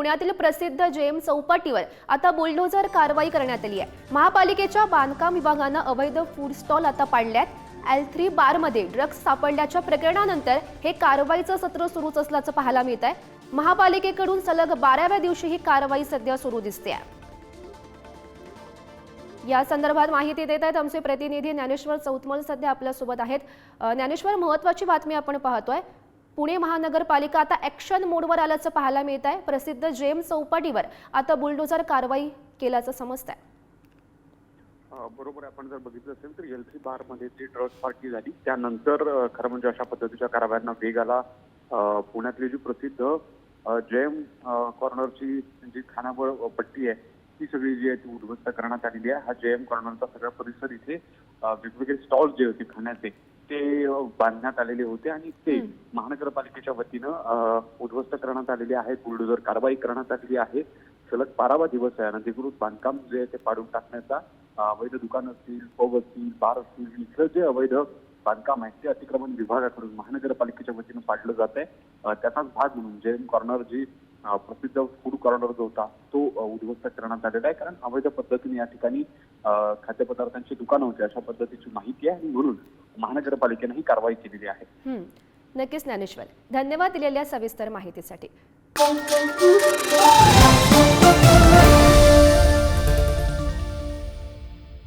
पुण्यातील प्रसिद्ध जेएम चौपाटीवर आता बुलडोझर कारवाई करण्यात आली आहे। महापालिकेच्या बांधकाम विभागानं अवैध फूड स्टॉल आता पाडल्यात। L3 बारमध्ये ड्रग्ज सापडल्याच्या प्रकरणानंतर हे कारवाईचं सत्र सुरूच असल्याचं पाहायला मिळत आहे। महापालिकेकडून सलग 12व्या दिवशी ही कारवाई सध्या सुरू दिसते आहे। या संदर्भात माहिती देत आहेत आमचे प्रतिनिधी ज्ञानेश्वर चौतमल सध्या आपल्या सोबत आहेत। ज्ञानेश्वर, महत्त्वाची बातमी आपण पाहतोय, पुणे महानगरपालिका आता ॲक्शन मोडवर आल्याचं पाहायला मिळत आहे। प्रसिद्ध जेएम चौपाटीवर आता बुलडोझर कारवाई केल्याचं समजतंय। बरोबर, आपण जर बघितलं असेल तर L3 बारमध्ये जी ड्रग्ज पार्टी झाली त्यानंतर खरं म्हणजे अशा पद्धतीच्या कारवायांना वेग आला। पुण्यातली जी प्रसिद्ध जेएम कॉर्नरची जी खानावळ पट्टी आहे ती सगळी जी आहे ती उद्ध्वस्त करण्यात आलेली आहे। हा जेएम कॉर्नरचा सगळा परिसर इथे वेगवेगळे स्टॉल्स जे होते खाण्याचे ते बांधण्यात आलेले होते आणि ते महानगरपालिकेच्या वतीनं उद्ध्वस्त करण्यात आलेले आहेत। बुलडोझर कारवाई करण्यात आलेली आहे। सलग 12वा दिवस आहे। अनधिकृत बांधकाम जे आहे ते पाडून टाकण्याचा, अवैध दुकान असतील, पब असतील, बार असतील, इथलं जे अवैध बांधकाम आहे ते अतिक्रमण विभागाकडून महानगरपालिकेच्या वतीनं पाडलं जात आहे। त्याचाच भाग म्हणून जेएम कॉर्नर जी प्रसिद्ध फूड कॉर्नर जो होता तो उद्ध्वस्त करण्यात आलेला आहे। कारण अवैध पद्धतीने या ठिकाणी खाद्यपदार्थांची दुकानं होती अशा पद्धतीची माहिती आहे आणि म्हणून महानगरपालिकेने ही कारवाई केलेली आहे। नक्कीच ज्ञानेश्वर, धन्यवाद दिलेल्या सविस्तर माहितीसाठी।